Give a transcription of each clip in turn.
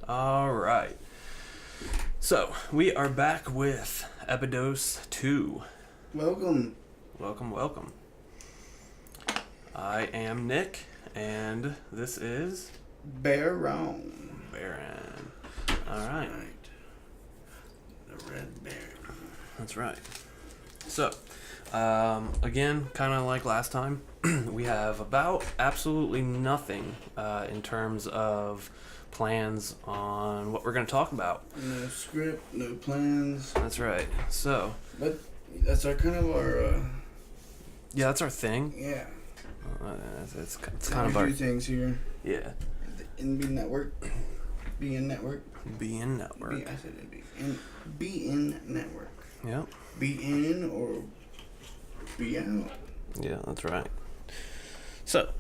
All right. So, we are back with Epidose 2. Welcome. Welcome. I am Nick, and this is... Baron. All right. The Red Baron. That's right. So, again, kind of like last time, we have about absolutely nothing in terms of plans on what we're going to talk about. No script, no plans. That's right. So, But that's our kind of our. Yeah, that's our thing. Yeah. It's kind of our... do things here. Yeah. In Network. BN Network. BN Network. I said it. BN Network. Yep. Be in or be out. Yeah, that's right. So,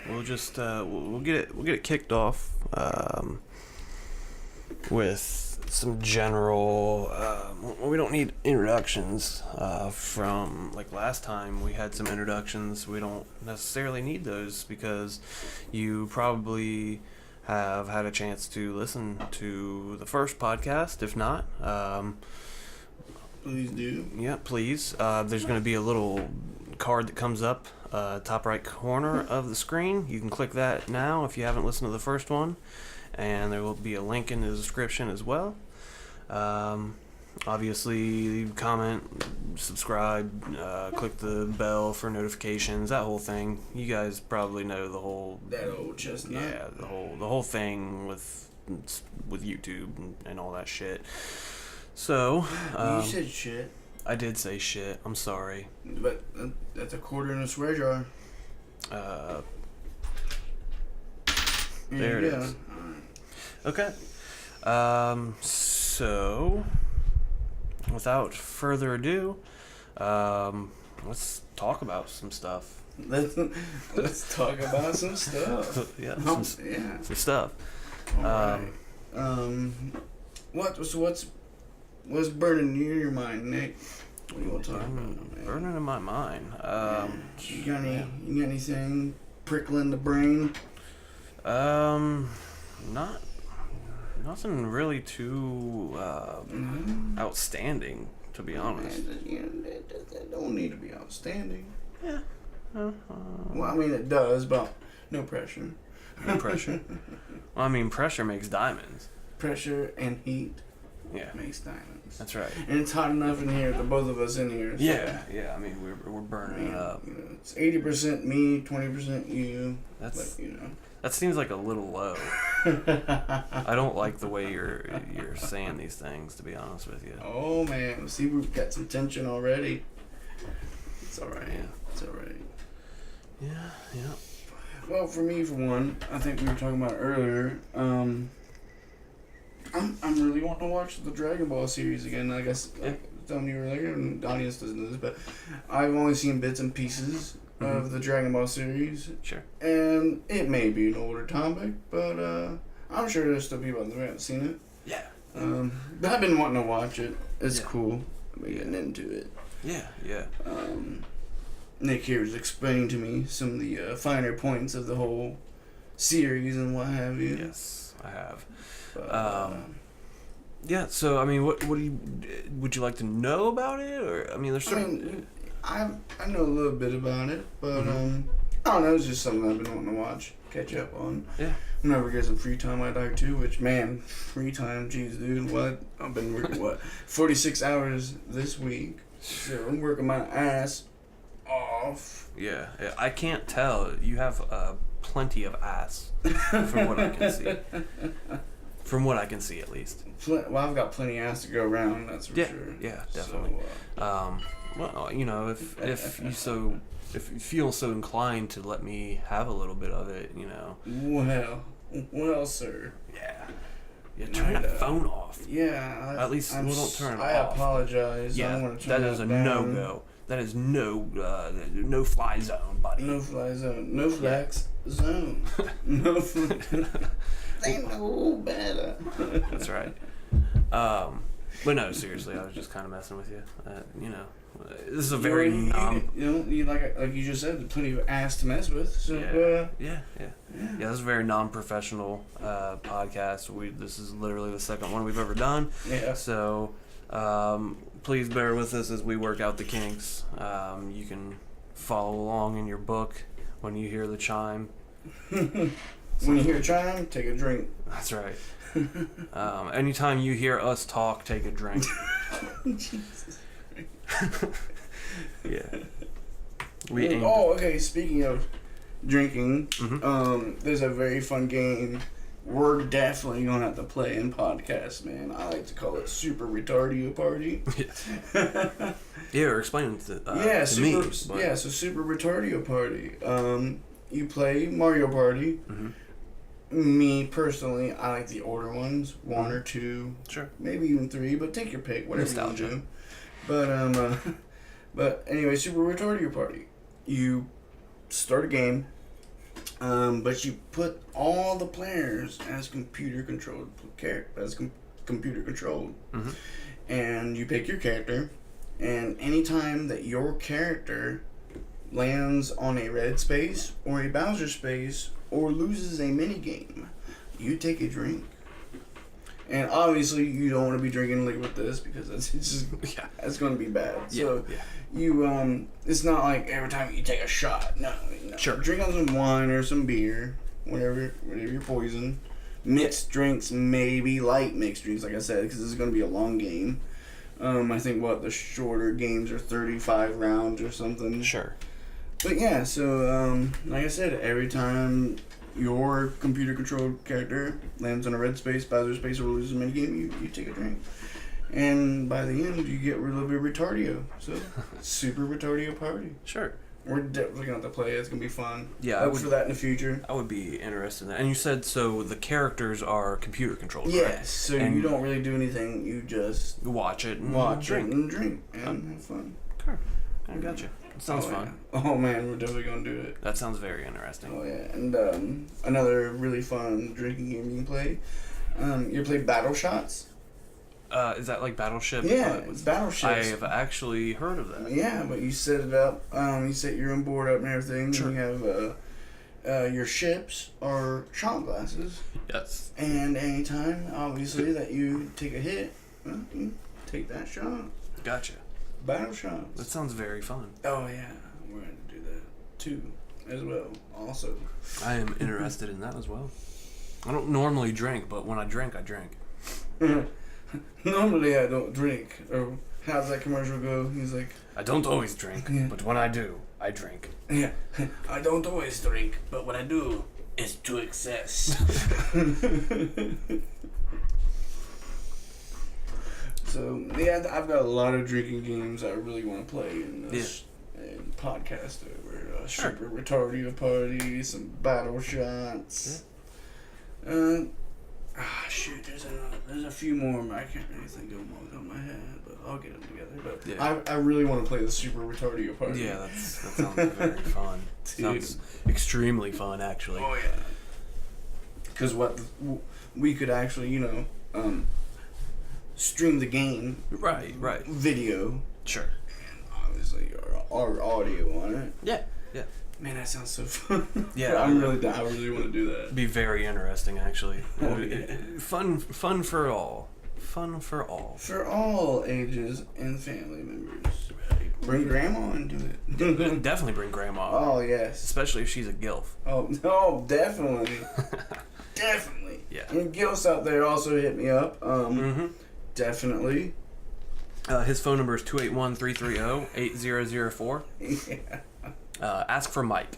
we'll just we'll get it kicked off with some general. We don't need introductions from like last time. We had some introductions. We don't necessarily need those because you probably have had a chance to listen to the first podcast. If not, Please do. yeah, please. There's going to be a little card that comes up top right corner of the screen. You can click that now if you haven't listened to the first one, and there will be a link in the description as well. Obviously, comment, subscribe, click the bell for notifications, that whole thing. You guys probably know the whole... That old chestnut. Yeah, the whole thing with YouTube and all that shit. So... you said shit. I did say shit. I'm sorry. But that's a quarter in a swear jar. There it is. Okay. So, without further ado, let's talk about some stuff. Let's talk about some stuff. Yeah, some stuff. All right. What's burning in your mind, Nick? What do you want to talk about, man? Burning in my mind. You got anything prickling the brain? Nothing really too outstanding, to be honest. It don't need to be outstanding. Yeah. Well, I mean, it does, but no pressure. No pressure. Well, I mean, pressure makes diamonds. Pressure and heat makes diamonds. That's right. And it's hot enough in here, the both of us in here. So, yeah. I mean, we're burning it up. You know, it's 80% me, 20% you. That's but, that seems like a little low. I don't like the way you're saying these things, to be honest with you. Oh man, see, we've got some tension already. It's all right. Yeah. It's all right. Yeah. Well, for me, for one, I think we were talking about earlier. I'm really wanting to watch the Dragon Ball series again. I guess I was telling you earlier, and the audience doesn't know this, but I've only seen bits and pieces of the Dragon Ball series. Sure. And it may be an older topic, but I'm sure there's still people out there who haven't seen it. Yeah. But I've been wanting to watch it. It's cool. I've been getting into it. Yeah. Nick here is explaining to me some of the finer points of the whole series and what have you. Yes, I have. Yeah. So I mean, what do you would you like to know about it, or I mean, there's certain. I know a little bit about it, but I don't know. It's just something I've been wanting to watch, catch up on. Yeah. Whenever I get some free time, I'd like to. Which man, free time, jeez, dude. What I've been working 46 hours this week. So I'm working my ass off. Yeah. I can't tell. You have plenty of ass, from what I can see. From what I can see, at least. Well, I've got plenty of ass to go around. That's for sure. Yeah, definitely. So, well, you know, if you feel so inclined to let me have a little bit of it, you know. Well, sir. Yeah, turn that phone off. Yeah. At least we don't turn it off. I apologize. Yeah, I want to turn that is a down. no-go. That is no fly zone, buddy. No fly zone. No flex zone. No flex. They know better. That's right. But no, seriously, I was just kind of messing with you. You know, This is a very you like you just said, there's plenty of ass to mess with. So yeah. This is a very non-professional podcast. This is literally the second one we've ever done. Yeah. So please bear with us as we work out the kinks. You can follow along in your book when you hear the chime. When you hear a chime, take a drink. That's right. Anytime you hear us talk, take a drink. Jesus. Yeah. Okay. Speaking of drinking, Mm-hmm. there's a very fun game we're definitely gonna have to play in podcast, man. I like to call it Super Retardio Party. Yeah, explain it to me. So Super Retardio Party. You play Mario Party. Mm-hmm. Me personally, I like the older ones, one or two, Sure, maybe even three, but take your pick, whatever nostalgia. you want to do. But anyway, Super Retardio Party. You start a game, but you put all the players as computer controlled Mm-hmm. and you pick your character, and anytime that your character lands on a red space or a Bowser space or loses a mini game, you take a drink. And obviously, you don't want to be drinking liquid this because it's going to be bad. So you it's not like every time you take a shot. No. Sure. Drink on some wine or some beer, whatever your poison. Mixed drinks, maybe light mixed drinks, like I said, because this is going to be a long game. I think the shorter games are 35 rounds or something. Sure. But yeah, so like I said, every time your computer-controlled character lands on a red space, Bowser space, or loses a minigame, you take a drink. And by the end, you get a little bit of Retardio. So, Super Retardio Party. Sure. We're definitely going to have to play it. It's going to be fun. Yeah. Look for that in the future. I would be interested in that. And you said, so the characters are computer controlled, Yes. right? So and you don't really do anything. You just watch it and drink. And have fun. Sure. I got you. It sounds fun. Yeah. Oh, man, we're definitely going to do it. That sounds very interesting. Oh, yeah. And another really fun drinking game you can play. You play Battle Shots? Is that like Battleship? Yeah, it's Battleships. I have actually heard of that. Yeah, but you set it up. You set your own board up and everything. Sure. And you have your ships are shot glasses. Yes. And anytime, obviously, that you take a hit, you take that shot. Gotcha. Battle shots. That sounds very fun. Oh yeah, we're going to do that too, as well. Also, I am interested in that as well. I don't normally drink, but when I drink, I drink. Normally I don't drink. Or how's that commercial go? He's like, I don't always drink, but when I do, I drink. Yeah, I don't always drink, but what I do is to excess. So yeah, I've got a lot of drinking games I really want to play in this and podcast over. Sure. Super Retardio Party, some Battle Shots. Yeah. Shoot, there's a few more. I can't really think of them off the top of my head, but I'll get them together. But yeah. I really want to play the Super Retardio Party. Yeah, that sounds very fun. Sounds extremely fun, actually. Oh yeah. Because we could actually, stream the game. Right. Video. Sure. And obviously our audio on it. Yeah. Man, that sounds so fun. Yeah, I really want to do that. Be very interesting, actually. Oh, yeah. Fun for all. Fun for all. For all ages and family members. Bring grandma and do it. Definitely bring grandma. Oh yes. Especially if she's a gilf. Oh, definitely. Definitely. Yeah. And Gil's out there also hit me up. Definitely. His phone number is 281-330-8004. Yeah. Ask for Mike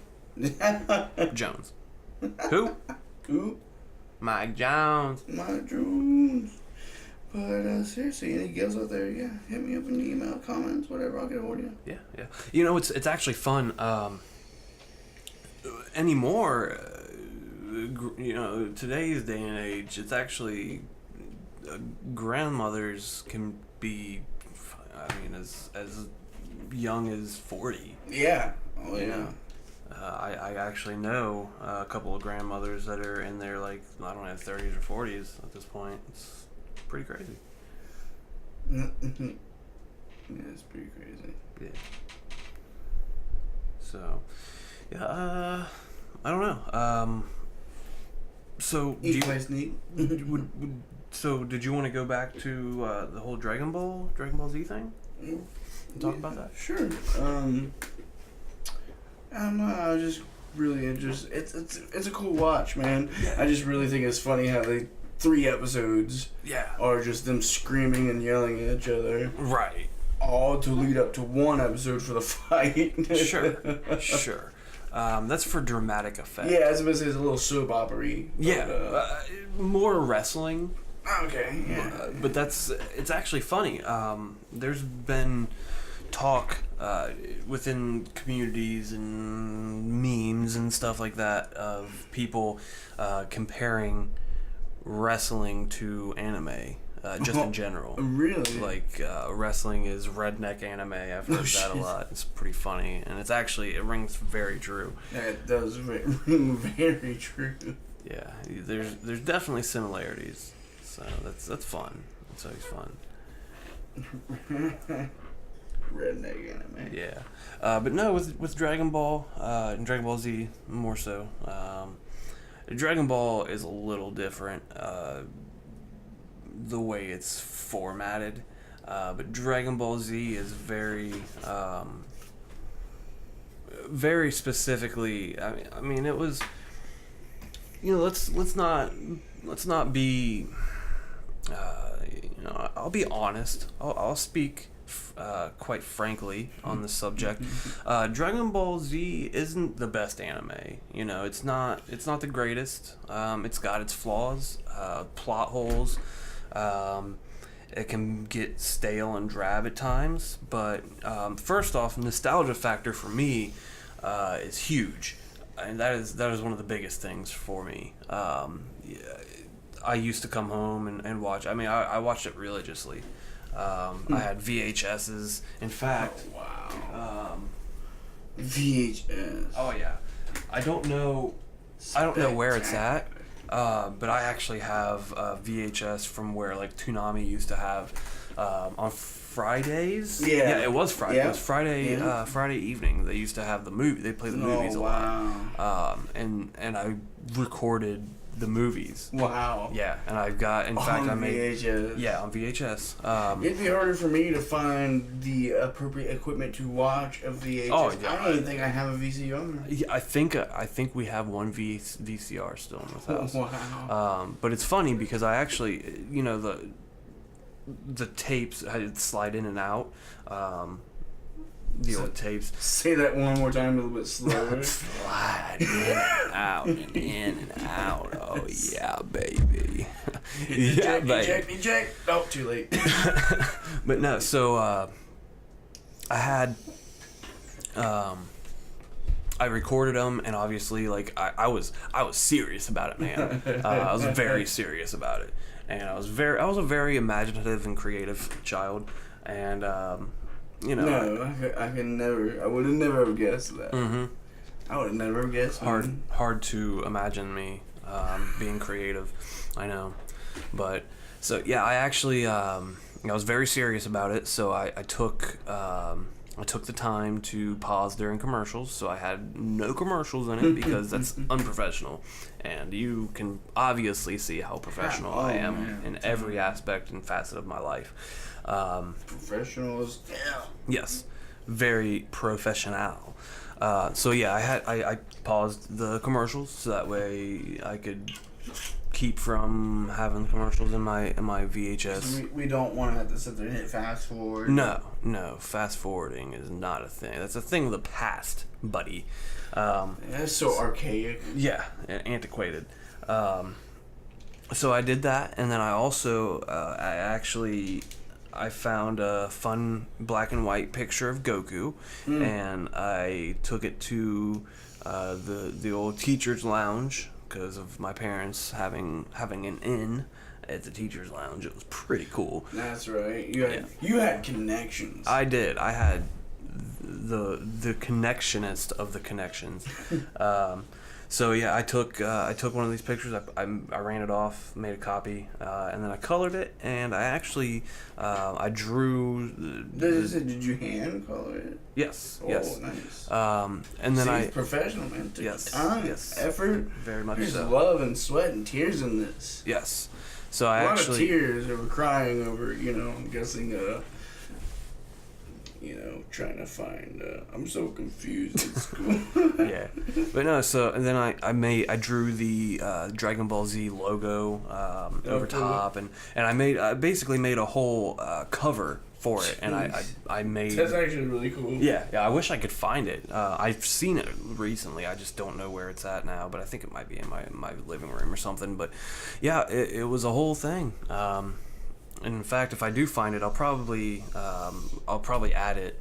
Jones. Who? Mike Jones. Mike Jones. But seriously, any Gills out there, hit me up in the email, comments, whatever, I'll get a hold of you. Yeah. It's actually fun anymore. Today's day and age, it's actually grandmothers can be, as young as 40. Yeah. Oh yeah. I actually know a couple of grandmothers that are in their 30s or 40s at this point. It's pretty crazy. Yeah, it's pretty crazy. Yeah. So, yeah, I don't know. So Eat place neat. so did you want to go back to the whole Dragon Ball Z thing? Talk about that. Sure. I don't know. I was just really interested. It's a cool watch, man. I just really think it's funny how they 3 episodes are just them screaming and yelling at each other. Right. All to lead up to 1 episode for the fight. Sure. That's for dramatic effect. Yeah, I was about to say it's a little soap opera-y. More wrestling. Okay, yeah. But it's actually funny. There's been talk within communities and memes and stuff like that of people comparing wrestling to anime. Just in general. Really? Like, wrestling is redneck anime. I've heard that a lot. It's pretty funny. And it rings very true. That does ring very true. Yeah. There's definitely similarities. So that's fun. That's always fun. Redneck anime. Yeah. But no, with Dragon Ball, and Dragon Ball Z more so, Dragon Ball is a little different. The way it's formatted, but Dragon Ball Z is very specifically. I mean, it was. Let's not be. I'll be honest. I'll speak quite frankly on the subject. Dragon Ball Z isn't the best anime. It's not the greatest. It's got its flaws, plot holes. It can get stale and drab at times, but first off, nostalgia factor for me is huge, and that is one of the biggest things for me. I used to come home and watch. I mean, I watched it religiously. I had VHSs. In fact, wow. VHS. Oh yeah, I don't know where it's at. But I actually have VHS from where like Toonami used to have on Fridays. Yeah, it was Friday. Yeah. It was Friday. Friday evening. They used to have the movie. They play the movies a lot. And I recorded the movies. Wow. Yeah, and I've got. In fact, I made. VHS. Yeah, on VHS. It'd be harder for me to find the appropriate equipment to watch a VHS. Oh, yeah. I don't even think I have a VCR. Yeah, I think we have one VCR still in the house. Wow. But it's funny because I actually, the tapes I'd slide in and out. The old tapes. Say that one more time, a little bit slower. Slide in and out and in and out. Oh yeah, baby. Yeah, baby. Eject. Oh, too late. But no, so I had. I recorded them, and obviously, like I was serious about it, man. I was very serious about it, and I was a very imaginative and creative child, and No, I would have never guessed that. Mm-hmm. I would have never guessed. Hard to imagine me being creative. I know, but so yeah, I actually I was very serious about it. So I took the time to pause during commercials, so I had no commercials in it because that's unprofessional, and you can obviously see how professional I am in every aspect and facet of my life. Professionals, yeah. Yes, very professional. So yeah, I paused the commercials so that way I could keep from having commercials in my VHS. So we don't want to have to sit there and hit fast forward. No, fast forwarding is not a thing. That's a thing of the past, buddy. That's so archaic. Yeah, antiquated. So I did that, and then I also I found a fun black and white picture of Goku, and I took it to the old teacher's lounge because of my parents having an inn at the teacher's lounge. It was pretty cool. That's right. You had connections. I did. I had the connectionist of the connections. So yeah, I took one of these pictures. I ran it off, made a copy, and then I colored it. And I actually I drew. Did you hand color it? Yes. Oh, Yes. nice. And then It's professional, man. Took Yes. time, Yes. effort. Very much There's so. love and sweat and tears in this. Yes. So I A lot actually. of tears over crying over, I'm guessing, trying to find. I'm so confused in school. Yeah, but no. So and then I drew the Dragon Ball Z logo over cool. top, and I basically made a whole cover for it, and I made. That's actually really cool. Yeah. I wish I could find it. I've seen it recently. I just don't know where it's at now. But I think it might be in my living room or something. But yeah, it was a whole thing. And in fact, if I do find it, I'll probably add it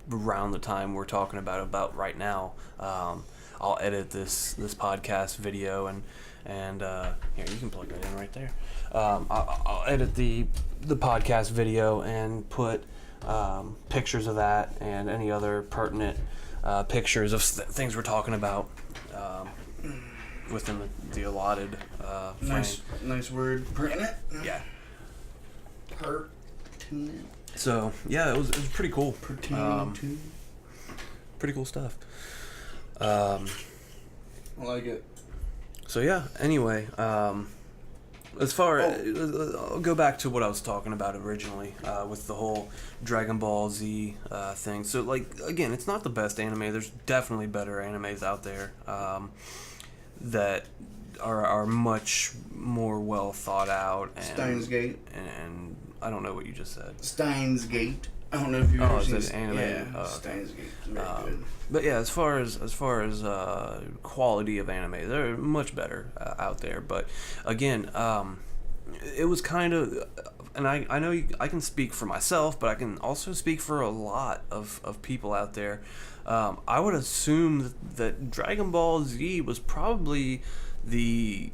around the time we're talking about right now. I'll edit this podcast video and here, you can plug that in right there. I'll edit the podcast video and put pictures of that and any other pertinent pictures of things we're talking about within the allotted frame. Nice word. Pertinent. Yeah. Pertinent. So yeah, it was pretty cool. Pertaining to. Pretty cool stuff. I like it. So yeah. Anyway, as far I'll go back to what I was talking about originally with the whole Dragon Ball Z thing. So like again, it's not the best anime. There's definitely better animes out there that are much more well thought out. And, Steins Gate. And I don't know what you just said. Steins Gate. I don't know if you've ever seen it's an anime. Yeah, Oh, okay. Steins Gate. Very good. But yeah, as far as quality of anime, they're much better out there. But again, it was kind of, and I know I can speak for myself, but I can also speak for a lot of people out there. I would assume that Dragon Ball Z was probably the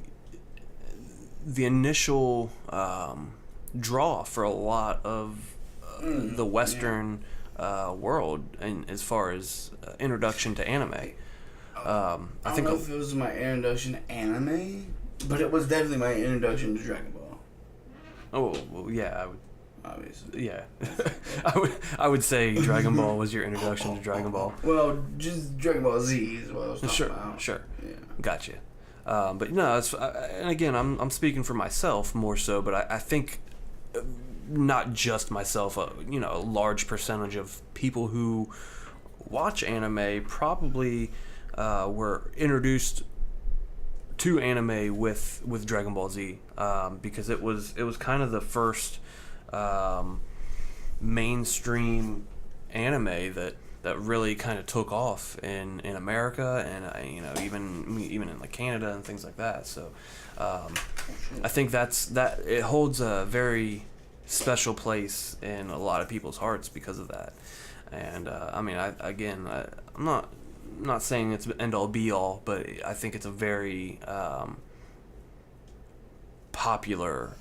initial draw for a lot of the Western world, and as far as introduction to anime. I don't know if it was my introduction to anime, but it was definitely my introduction to Dragon Ball. Oh well, yeah, I would. Obviously. Yeah, I would say Dragon Ball was your introduction to Dragon Ball. Well, just Dragon Ball Z is what I was talking about. Sure. Yeah. Gotcha. But no, and again, I'm speaking for myself more so, but I think not just myself. A large percentage of people who watch anime probably were introduced to anime with Dragon Ball Z because it was kind of the first mainstream anime that really kind of took off in America and even in like Canada and things like that. So I think that it holds a very special place in a lot of people's hearts because of that. And I'm not saying it's end all be all, but I think it's a very popular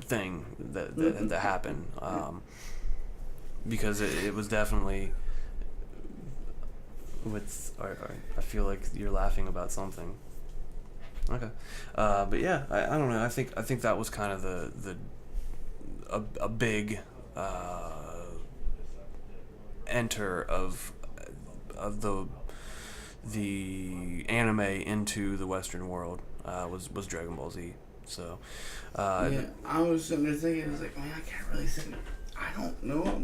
thing that happened because it was definitely I feel like you're laughing about something. Okay, but yeah, I don't know. I think that was kind of a big enter of the anime into the Western world was Dragon Ball Z. So yeah, I was sitting there thinking, I was like, man, I can't really think. I don't know what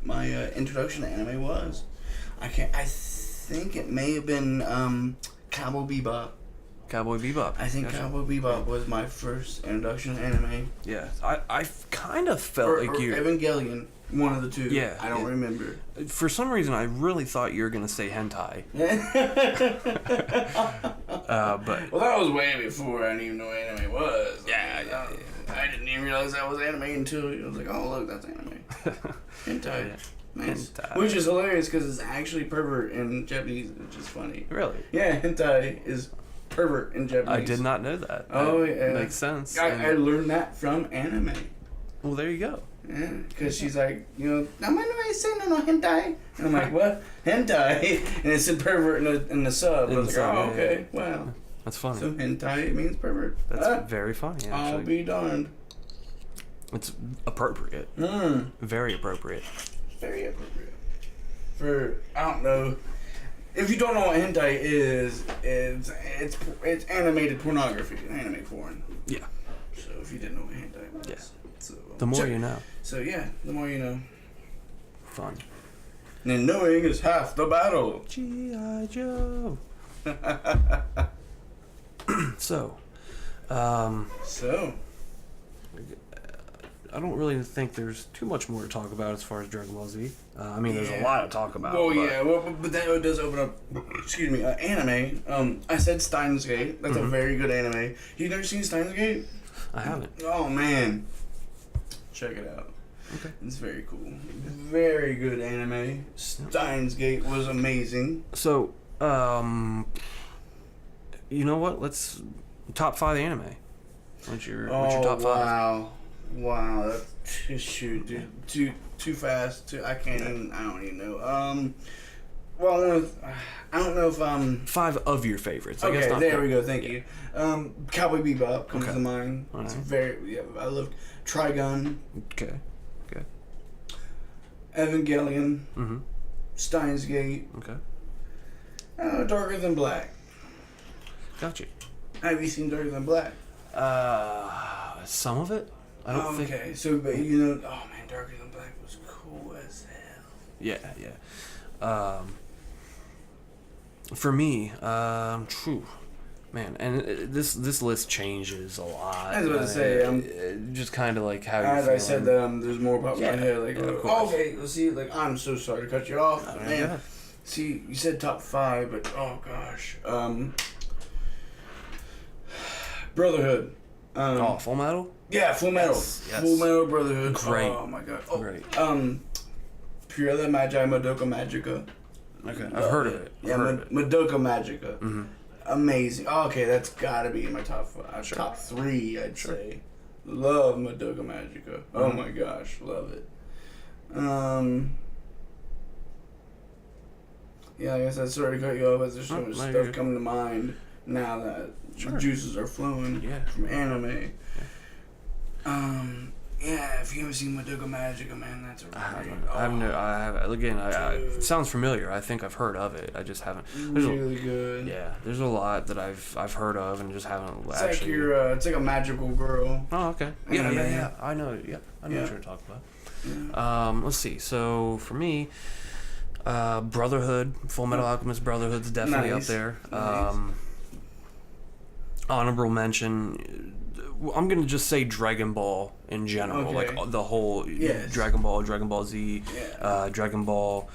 my introduction to anime was. I think it may have been Cowboy Bebop. Cowboy Bebop. I think Cowboy Bebop was my first introduction to anime. Yeah, I kind of felt or you. Evangelion, one of the two. Yeah, I don't remember. For some reason, I really thought you were gonna say hentai. But well, that was way before I didn't even know what anime was. Yeah. I didn't even realize that was anime until I was like, oh look, that's anime. Hentai. Yeah. Nice. Hentai. Which is hilarious because it's actually pervert in Japanese, which is funny. Really? Yeah, hentai is pervert in Japanese. I did not know that. Oh, that yeah. makes sense. I learned that from anime. Well, there you go. Yeah, because she's like, you know, I'm not saying no hentai. And I'm like, what? Hentai? And it said pervert in the sub. I was like, oh, okay, wow. That's funny. So hentai means pervert. That's very funny, actually. I'll be darned. It's appropriate. Very appropriate. Very appropriate. For, I don't know. If you don't know what hentai is, it's animated pornography, anime porn. Yeah. So if you didn't know what hentai was. Yeah. So, The more you know. So yeah, the more you know. Fun. And then knowing is half the battle. G.I. Joe. So, I don't really think there's too much more to talk about as far as Dragon Ball Z. I mean, there's a lot to talk about. But that does open up, anime. I said Steins Gate. That's a very good anime. You've never seen Steins Gate? I haven't. Oh, man. Check it out. Okay. It's very cool. Very good anime. Steins Gate was amazing. So, you know what? Let's top 5 anime. What's your top 5? Wow, that's shoot, dude, too fast. I don't even know. Well, I don't know if 5 of your favorites. Okay, I guess not there we go. Thank you. Cowboy Bebop comes to mind. All It's right. I love Trigun. Okay. Evangelion. Mm-hmm. Steins Gate. Okay. Darker Than Black. Got you. Have you seen Darker Than Black? Some of it. I don't think. Okay, so but you know, oh man, Darker Than Black was cool as hell. Yeah. For me, true, man, and this list changes a lot. I was about to say, just kind of like how as you're I said that there's more pop in my head. Like, of course. okay, let's see. Like, I'm so sorry to cut you off, Oh, man. yeah. See, you said top 5, but oh gosh, Brotherhood. Full Metal. Yeah, Full Metal. Yes. Full Metal Brotherhood. Great. Oh my god. Oh, Great. Purella Magi Madoka Magica. Okay, I've heard of it. Yeah, Madoka Magica. Mm-hmm. Amazing. Oh, okay, that's gotta be in my top 3, I'd say. Love Madoka Magica. Oh my gosh, love it. Yeah, I guess I sorry to cut you off, but there's so much stuff coming to mind now that the juices are flowing from anime. Yeah, if you haven't seen Madoka Magica, man, that's a I have. Again, it sounds familiar. I think I've heard of it. I just haven't. Really good. Yeah, there's a lot that I've heard of and just haven't It's actually. Like it's like a magical girl. Oh, okay. Yeah. I know. Yeah, I know what you're talking about. Let's see. So for me, Brotherhood, Full Metal Alchemist Brotherhood's definitely up there. Nice. Honorable mention. I'm gonna just say Dragon Ball in general, like the whole Dragon Ball, Dragon Ball Z, Dragon Ball,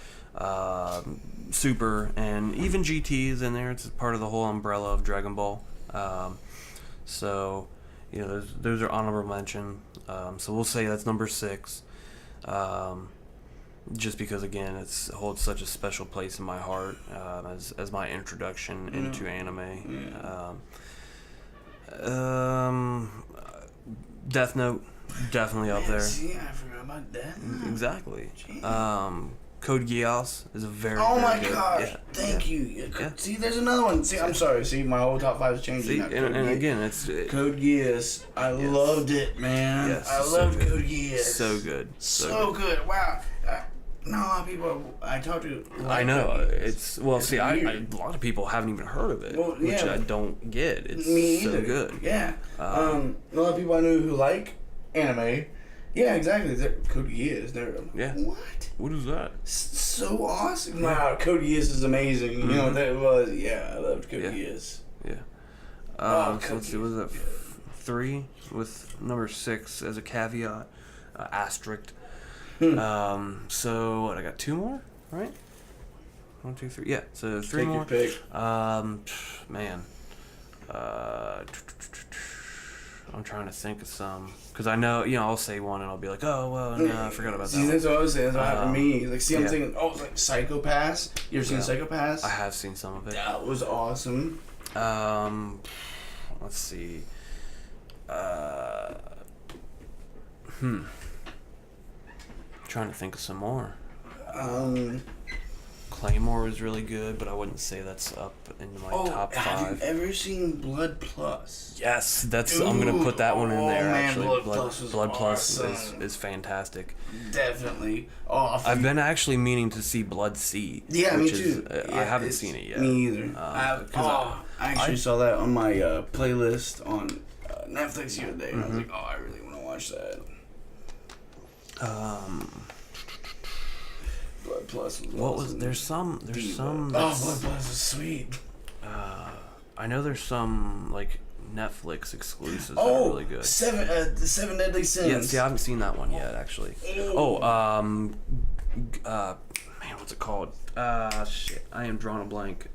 Super, and even GT is in there. It's part of the whole umbrella of Dragon Ball. So, you know, those are honorable mention. So we'll say that's number 6. Just because again, it holds such a special place in my heart as my introduction into anime. Death Note, definitely up there. See, I forgot about that. Exactly. Code Geass is a very. Oh my good, gosh! Thank you. See, there's another one. See, I'm sorry. See, my whole top 5 is changing. See, now. and again, it's Code Geass. I loved it, man. Yes, I loved Code Geass. So good. So good. Wow. Not a lot of people I talk to. I know it's well. See, a lot of people haven't even heard of it, which I don't get. It's me so either. good. Yeah. A lot of people I know who like anime. Yeah, exactly. Code Geass. They're what? What is that? So awesome! Wow, Code Geass is amazing. You know what that was? Yeah, I loved Code Geass. Yeah. So let's see. Was that 3 with number 6 as a caveat? Asterisk. So what? I got 2 more, right? 1, 2, 3. Yeah. So 3 Take more. Your pick. Man. I'm trying to think of some because I know I'll say one and I'll be like, oh well, no, I forgot about that. See, that's what I was saying. That's what happened to me. Like, see, I'm yeah. thinking, it's like Psycho Pass. You ever seen Psycho Pass? I have seen some of it. That was awesome. Let's see. trying to think of some more. Um, Claymore was really good, but I wouldn't say that's up in my top 5. Have you ever seen Blood Plus? Yes, that's. I'm gonna put that one in there. Man, Actually, Blood Plus was Blood Plus awesome. is fantastic. Definitely. I've been actually meaning to see Blood Sea. Yeah, which me too. I haven't seen it yet. Me either. I actually saw that on my playlist on Netflix the other day, and I was like, I really want to watch that. Blood Plus was what awesome. was there's some Blood Plus was sweet. I know there's some like Netflix exclusives that are really good. The Seven Deadly Sins. Yeah, see, I haven't seen that one yet actually. Man, what's it called? Shit, I am drawing a blank.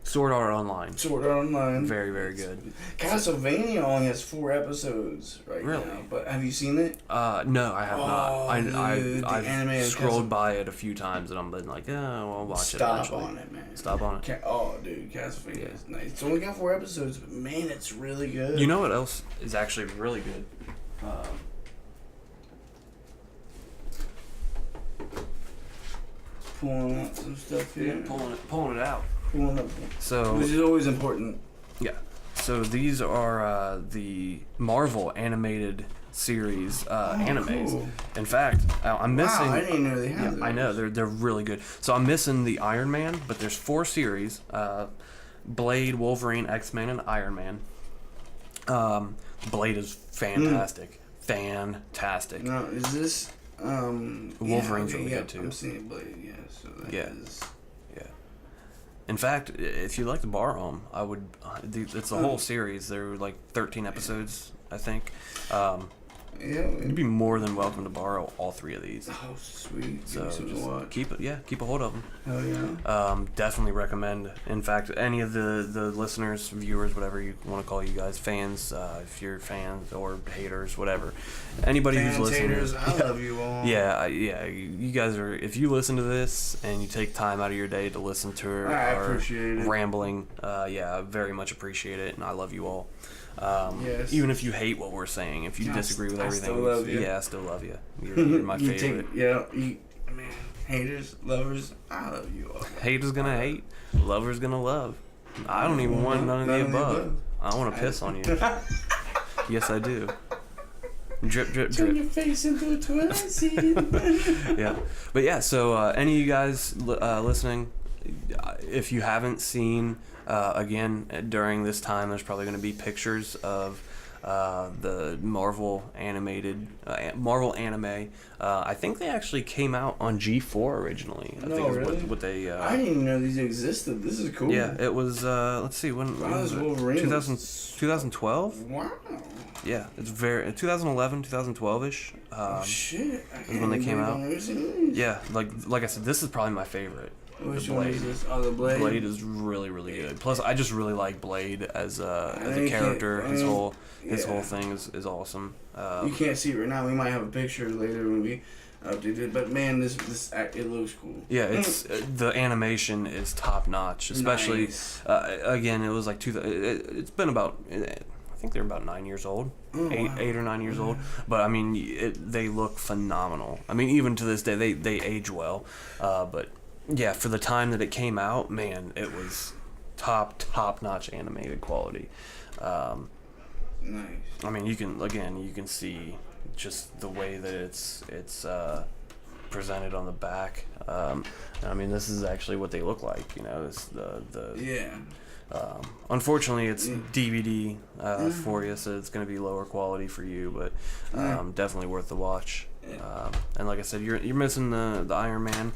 Sword Art Online. Sword Art Online. Very, very good. Castlevania only has 4 episodes right now. But have you seen it? No, I have not. Dude, I've scrolled by it a few times and I'm been like, yeah, well, I'll watch it eventually. Stop on it, man. Stop on it. Dude, Castlevania is nice. It's only got 4 episodes, but man, it's really good. You know what else is actually really good? Pulling out some stuff here. Pulling it out. Pulling up. So, which is always important. Yeah. So these are the Marvel animated series animes. Cool. In fact, I'm missing. Wow, I didn't know they had those. I know they're really good. So I'm missing the Iron Man, but there's 4 series: Blade, Wolverine, X-Men, and Iron Man. Blade is fantastic. Fantastic. Now, is this Wolverine's really good too. I'm seeing Blade, yeah. So that is. In fact, if you'd like to borrow them, I would. It's the whole series. They're like 13 episodes, I think. You'd be more than welcome to borrow all 3 of these. Oh, sweet. So just keep a hold of them. Hell yeah. Definitely recommend. In fact, any of the listeners, viewers, whatever you want to call you guys, fans, if you're fans or haters, whatever, anybody fans, who's listening, haters, I love you all. Yeah, you guys are. If you listen to this and you take time out of your day to listen to our rambling, I very much appreciate it, and I love you all. Yes. Even if you hate what we're saying, if you disagree with everything, I still love you. You're my favorite. Man, haters, lovers, I love you all. Haters gonna hate, lovers gonna love. I don't even want none of the above. I want to piss on you. Yes, I do. Drip, drip, drip. Turn your face into a toilet seat. Yeah, but yeah. So any of you guys listening, if you haven't seen. Again, during this time, there's probably going to be pictures of the Marvel anime. I think they actually came out on G4 originally. I think is what they. I didn't even know these existed. This is cool. Yeah, it was. Let's see when. Was it? 2012. Wow. Yeah, it's very 2011, 2012ish. Shit! Is when they came out. Yeah, like I said, this is probably my favorite. Which one is this? Oh, the Blade. Blade is really, really good. Plus, I just really like Blade as a character. His whole thing is awesome. You can't see it right now. We might have a picture later when we update it. But man, this it looks cool. Yeah, it's the animation is top notch. Especially again, it was like it's been about. I think they're about 9 years old, 8 or 9 years old. But I mean, they look phenomenal. I mean, even to this day, they age well. But yeah, for the time that it came out, man, it was top notch animated quality. Nice. I mean, you can see just the way that it's presented on the back. I mean, this is actually what they look like. You know, it's the. Unfortunately, it's DVD for you, so it's going to be lower quality for you, but definitely worth the watch. And like I said, you're missing the Iron Man.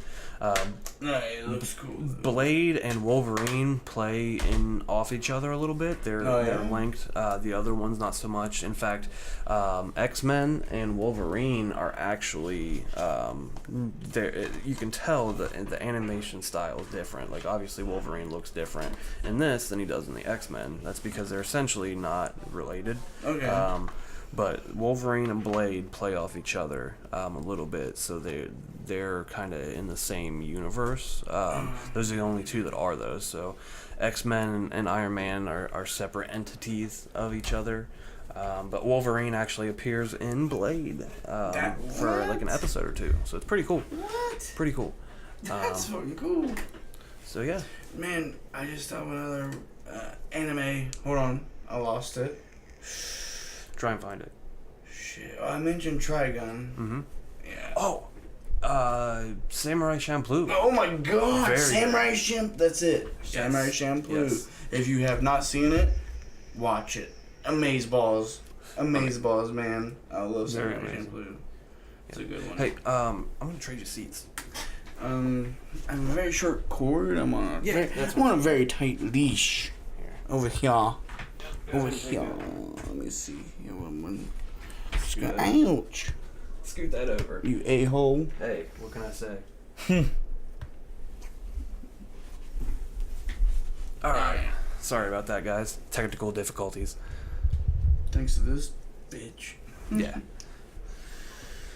It looks cool. Blade and Wolverine play off each other a little bit. They're linked. The other one's not so much. In fact, X-Men and Wolverine are actually you can tell the animation style is different. Like obviously Wolverine looks different in this than he does in the X-Men. That's because they're essentially not related. Okay. But Wolverine and Blade play off each other a little bit, so they're kind of in the same universe. Those are the only 2 that are those. So X-Men and Iron Man are separate entities of each other. But Wolverine actually appears in Blade for like an episode or two, so it's pretty cool. What? Pretty cool. That's fucking cool. So yeah. Man, I just thought of another anime. Hold on, I lost it. Try and find it. Shit, I mentioned Trigun. Mm-hmm. Yeah. Oh, Samurai Champloo. Oh my god, Very Samurai Champloo. That's it. Yes. Samurai Champloo. Yes. If you have not seen it, watch it. Amazeballs. Amazeballs, man. I love Very Samurai amazing. Champloo. It's a good one. Hey, I'm gonna trade you seats. I'm a very short cord. I'm on a very tight leash. Here. Over here. Over here. Let me see. Here, ouch. Scoot that over. You a-hole. Hey, what can I say? All right. Sorry about that, guys. Technical difficulties. Thanks to this bitch. Yeah.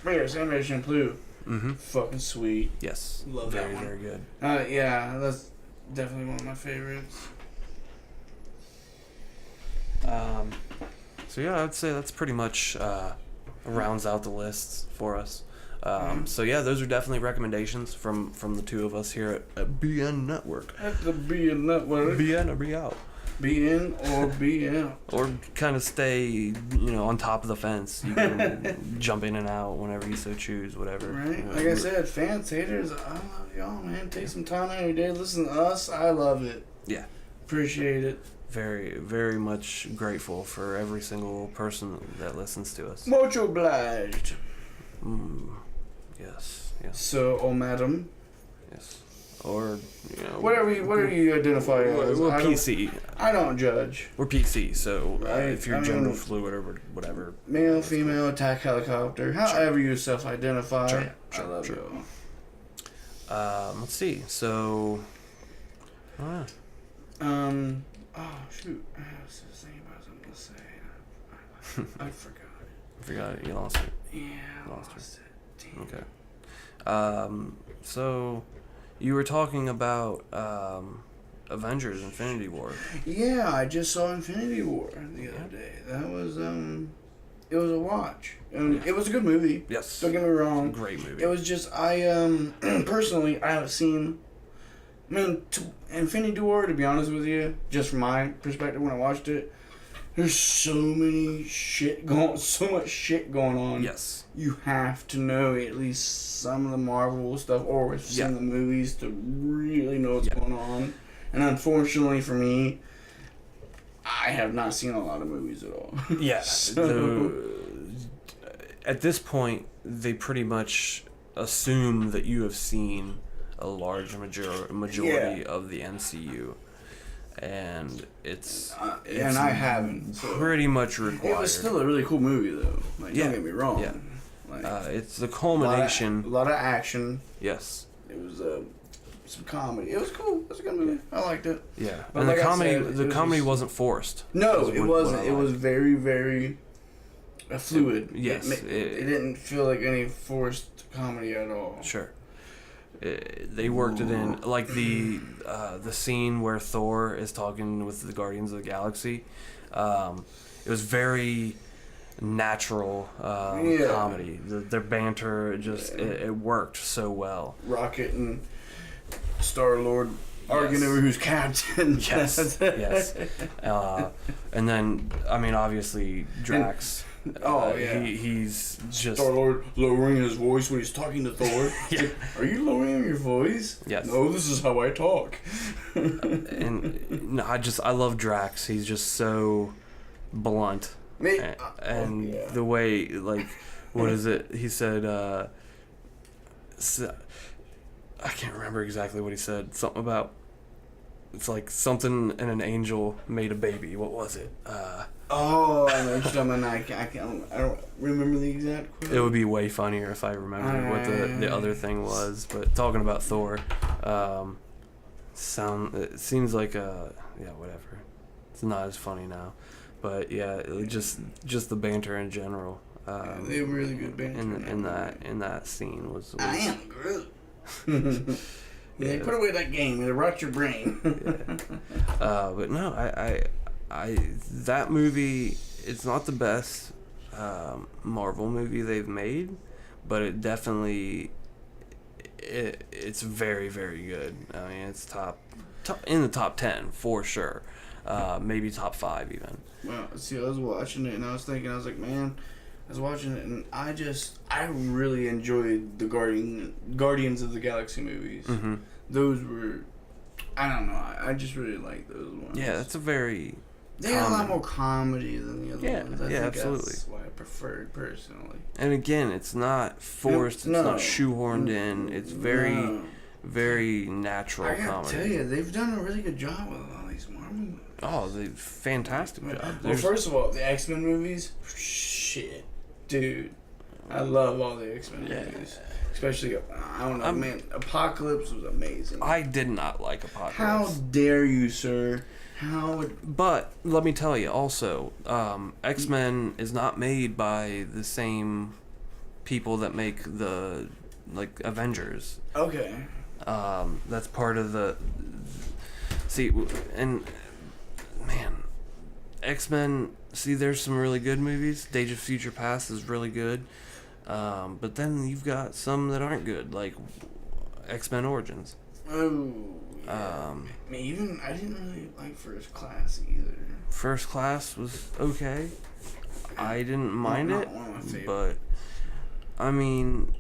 But yeah, Samurai Champloo. Mm-hmm. Fucking sweet. Yes. Love that very, one. very good. Yeah, that's definitely one of my favorites. So yeah, I'd say that's pretty much rounds out the lists for us. So yeah, those are definitely recommendations from the two of us here at BN Network. Have to be in network. BN or be out. Be in or be out. Or kind of stay, on top of the fence. You can jump in and out whenever you so choose, whatever. Right? Like I said, fans, haters, I love y'all, man. Take some time out of your day, listen to us. I love it. Yeah. Appreciate it. Very, very much grateful for every single person that listens to us. Much obliged. Yes, yes, So, madam. yes. Or, Whatever you identify as. We're PC. I don't judge. We're PC, so Right, if you're I mean, gender fluid or whatever. Male, female, attack helicopter. However you self-identify. Sure, I love sure. you. Let's see. So, Oh shoot! I was just thinking about something to say. I forgot it. I forgot it. You lost it. Yeah, I Lost lost it. Damn. Okay. So, you were talking about Avengers: Infinity War. Yeah, I just saw Infinity War the other day. That was it was a watch. It was a good movie. Yes. Don't get me wrong. Great movie. It was just personally I have seen. Infinity War, to be honest with you, just from my perspective when I watched it, there's so much shit going on. Yes. You have to know at least some of the Marvel stuff or have seen the movies to really know what's going on. And unfortunately for me, I have not seen a lot of movies at all. Yeah. So, At this point, they pretty much assume that you have seen a large majority of the MCU, and it's and I haven't. So. Pretty much required. It was still a really cool movie, though. Don't get me wrong. Yeah. Like, it's the culmination. A lot of action. Yes. It was some comedy. It was cool. It was a good movie. I liked it. Yeah, But and like the comedy wasn't forced. No, it wasn't. It was very, very fluid. Yes. It didn't feel like any forced comedy at all. Sure. They worked it in, like the scene where Thor is talking with the Guardians of the Galaxy. It was very natural comedy. Their banter it worked so well. Rocket and Star-Lord arguing over who's captain. Yes, yes. And then, obviously, Drax. He's just Star-Lord lowering his voice when he's talking to Thor. Yeah. Are you lowering your voice? Yes. No, this is how I talk. And no, I love Drax. He's just so blunt. The way, like, what is it? He said, I can't remember exactly what he said. Something about, it's like something and an angel made a baby. What was it? I know what you're talking about. I don't remember the exact quote. It would be way funnier if I remembered what the other thing was. But talking about Thor, it seems like whatever. It's not as funny now, but yeah, just the banter in general. They were really good banter. In that scene was I am Groot. Yeah, put away that game. It'll rot your brain. But no, I that movie it's not the best Marvel movie they've made, but it definitely it's very, very good. I mean, it's top in the top 10 for sure. Maybe top 5 even. Well, see, I was watching it and I was thinking, I was like, man, I was watching it and I really enjoyed the Guardians of the Galaxy movies. Mm-hmm. Those were, I don't know, I just really like those ones. Yeah, that's a very they had a lot more comedy than the other ones. I think absolutely. That's why I preferred personally. And again, it's not forced. No, it's not shoehorned in. It's very, very natural I gotta comedy. tell you, they've done a really good job with all these Marvel movies. Oh, they fantastic job. Well, first of all, the X-Men movies, shit, dude, I love all the X-Men movies. Especially, I don't know, man, Apocalypse was amazing. I did not like Apocalypse. How dare you, sir? But let me tell you also, X-Men is not made by the same people that make the Avengers. Okay. That's part of the. See, and man, X-Men. See, there's some really good movies. Days of Future Past is really good, but then you've got some that aren't good, like X-Men Origins. Oh. Yeah. I didn't really like First Class either. First Class was okay. I didn't mind it, one of my favorites. but I mean,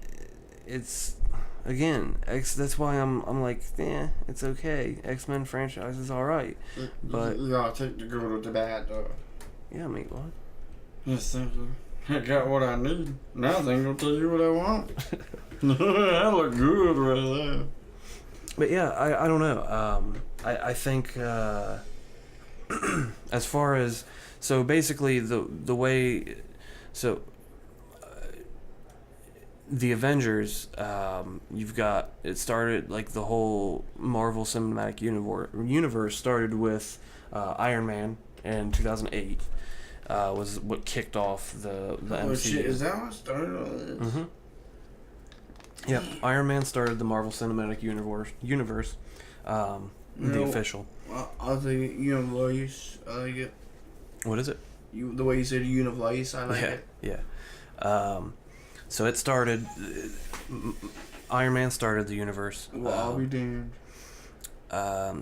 it's again That's why I'm like, it's okay. X-Men franchise is all right, but you gotta take the good with the bad, though. Yeah, mate. What? Just simply, I got what I need. Now they ain't gonna tell you what I want. That look good right there. But yeah, I don't know. I think as far as so basically the way the Avengers, you've got it started like the whole Marvel Cinematic Universe started with Iron Man in 2008. Was what kicked off the MCU. Shit, is that what started all this? Mm-hmm. Yep, Iron Man started the Marvel Cinematic Universe, the official. I'll take it. Universe, I like it. What is it? The way you said Universe, I like it. Yeah. So it started. Iron Man started the universe. Well, I'll be damned.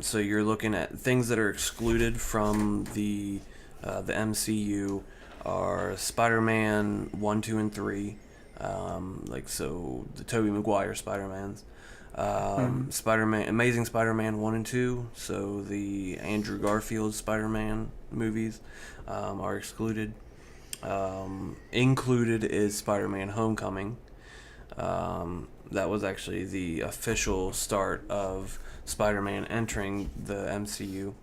So you're looking at things that are excluded from the MCU are Spider-Man 1, 2, and 3. The Tobey Maguire Spider-Mans. Spider-Man, Amazing Spider-Man 1 and 2. So the Andrew Garfield Spider-Man movies are excluded. Included is Spider-Man Homecoming. That was actually the official start of Spider-Man entering the MCU.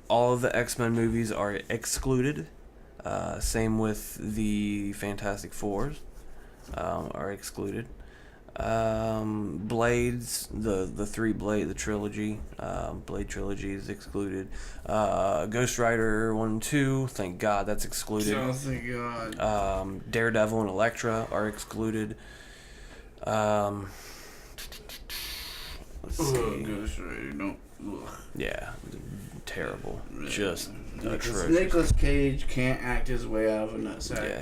All of the X-Men movies are excluded. Same with the Fantastic Fours are excluded. Blades, the trilogy, Blade trilogy is excluded. Ghost Rider 1 and 2, thank God that's excluded. Oh, thank God. Daredevil and Elektra are excluded. Let's see. Ghost Rider, don't. Yeah, terrible. Just atrocious. Nicolas Cage can't act his way out of a nutsack. Yeah,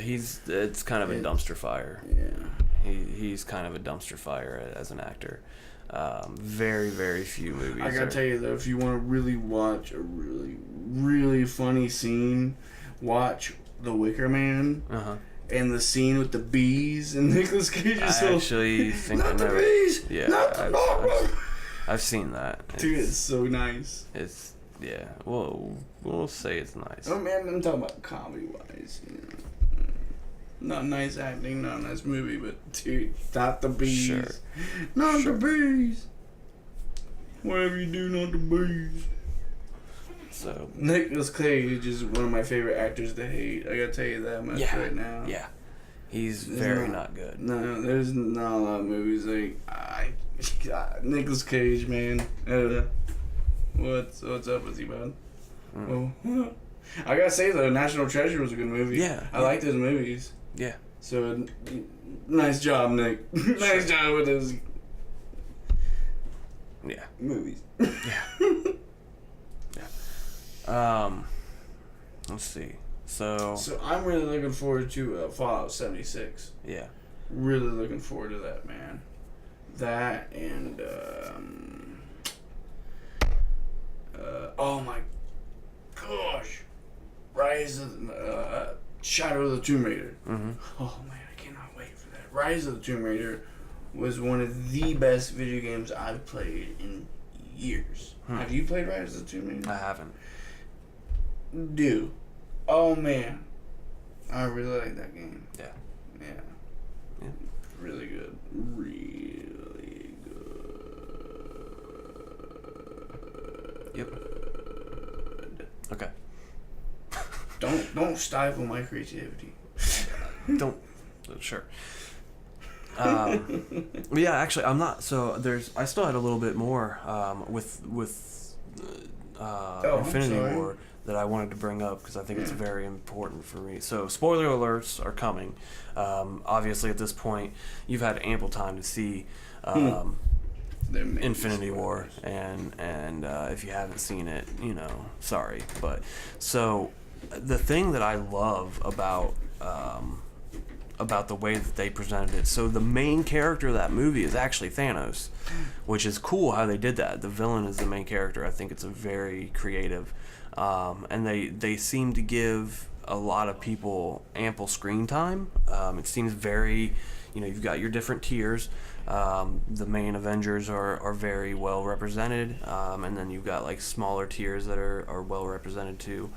it's kind of a dumpster fire. Yeah. He's kind of a dumpster fire as an actor. Very, very few movies. I gotta tell you though, if you want to really watch a really, really funny scene, watch The Wicker Man. And the scene with the bees and Nicolas Cage is I actually think not the bees. Yeah, not the I've seen that. Dude, it's so nice. We'll say it's nice. Oh man, I'm talking about comedy wise. You know. Not nice acting, not a nice movie, but dude, not the bees. Sure. Not the bees. Whatever you do, not the bees. So Nicolas Cage is one of my favorite actors to hate. I gotta tell you that much right now. Yeah. He's very not good. No, there's not a lot of movies Nicolas Cage, man. What's up with you, bud? Oh. I gotta say though, National Treasure was a good movie. Yeah. I like those movies. Yeah. So nice job, Nick. Nice job with those. Yeah. Movies. Yeah. Let's see. So I'm really looking forward to Fallout 76. yeah. Really looking forward to that, man. That and oh my gosh, Rise of Shadow of the Tomb Raider. Mm-hmm. Oh man, I cannot wait for that. Rise of the Tomb Raider was one of the best video games I've played in years. Have you played Rise of the Tomb Raider? I haven't. Dude, oh man, I really like that game. Yeah. Yeah. Really good. Really good. Yep. Okay. Don't stifle my creativity. Don't. Sure. But yeah, actually, I'm not. So I still had a little bit more with Infinity War that I wanted to bring up because I think it's very important for me. So spoiler alerts are coming. Obviously, at this point, you've had ample time to see Infinity War, and if you haven't seen it, sorry. But so the thing that I love about the way that they presented it. So the main character of that movie is actually Thanos, which is cool how they did that. The villain is the main character. I think it's a very creative, and they seem to give a lot of people ample screen time. It seems very, you've got your different tiers. The main Avengers are very well represented, and then you've got like smaller tiers that are well represented too.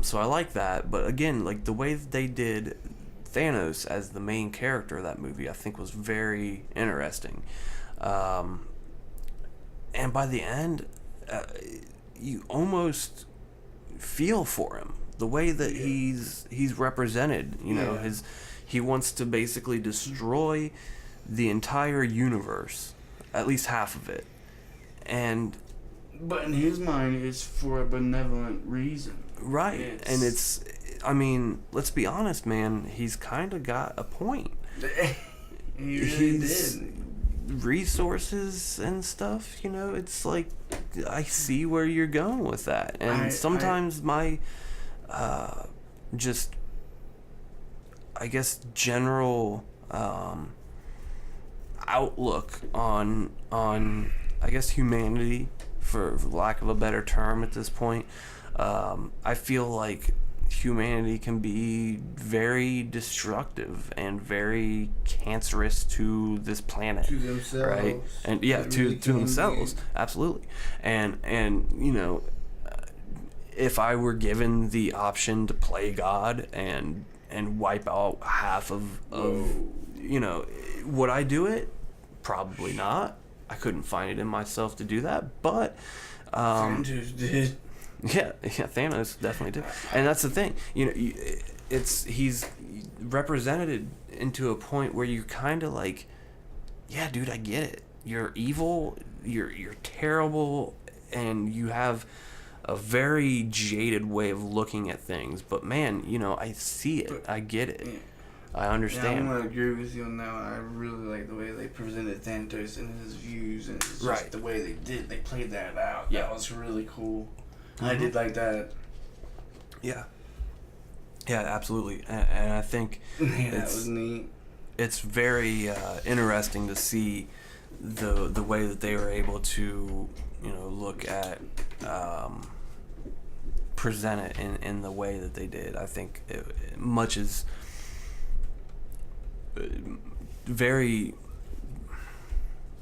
So I like that, but again, like the way that they did Thanos as the main character of that movie, I think was very interesting. And by the end, you almost feel for him. The way that he's represented, he wants to basically destroy the entire universe, at least half of it. But in his mind, it's for a benevolent reason. Right. And it's, let's be honest, man, he's kind of got a point. He really did. Resources and stuff, it's like, I see where you're going with that. And sometimes my, just, I guess, general, outlook on, I guess, humanity, for lack of a better term at this point, I feel like humanity can be very destructive and very cancerous to this planet, to themselves, right? And to themselves, absolutely. And if I were given the option to play God and wipe out half of would I do it? Probably not. I couldn't find it in myself to do that, but Thanos did. Yeah, Thanos definitely did, and that's the thing. He's represented into a point where you're kind of like, yeah, dude, I get it. You're evil. You're terrible, and you have a very jaded way of looking at things. But man, I see it. I get it. Yeah. I understand. Yeah, I'm gonna agree with you on that one. I really like the way they presented Thanos and his views, and it's just the way they played that out. Yeah. That was really cool. I did like that. Yeah, absolutely, and I think that was neat. It's very interesting to see the way that they were able to look at present it in the way that they did. I think much is very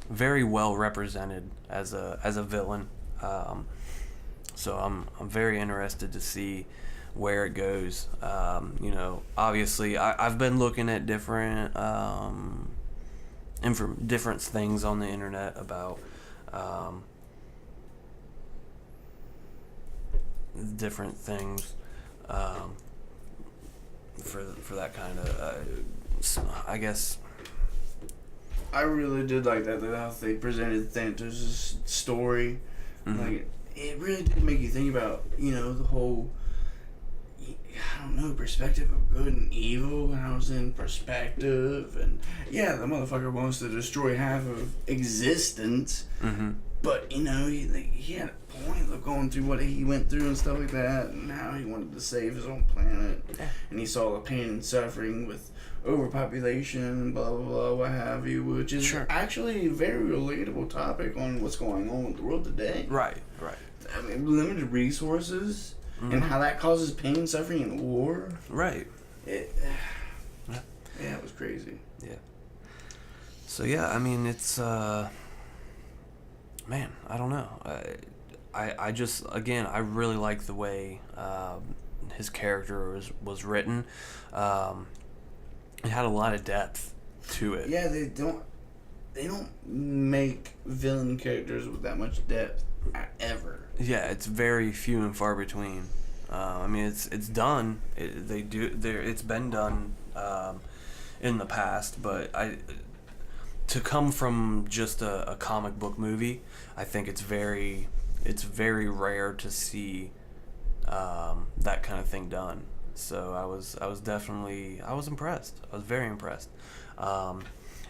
very well represented as a villain. So I'm very interested to see where it goes. Obviously I've been looking at different different things on the internet about different things for that kind of I guess. I really did like that how they presented Thanos' story. Mm-hmm. Like, it really did make you think about, the whole, I don't know, perspective of good and evil, how it's in perspective, and yeah, the motherfucker wants to destroy half of existence, But he had a point of going through what he went through and stuff like that, and how he wanted to save his own planet, and he saw the pain and suffering with overpopulation, blah blah blah, what have you, which is actually a very relatable topic on what's going on with the world today. Right. I mean, limited resources and how that causes pain and suffering in war. Right. It was crazy. Yeah. So yeah, I mean, it's man, I don't know. I just, again, I really like the way his character was written. It had a lot of depth to it. Yeah, they don't make villain characters with that much depth ever. Yeah, it's very few and far between. I mean, it's done. It's been done in the past, but to come from just a comic book movie, I think it's very rare to see that kind of thing done. So I was impressed. I was very impressed, and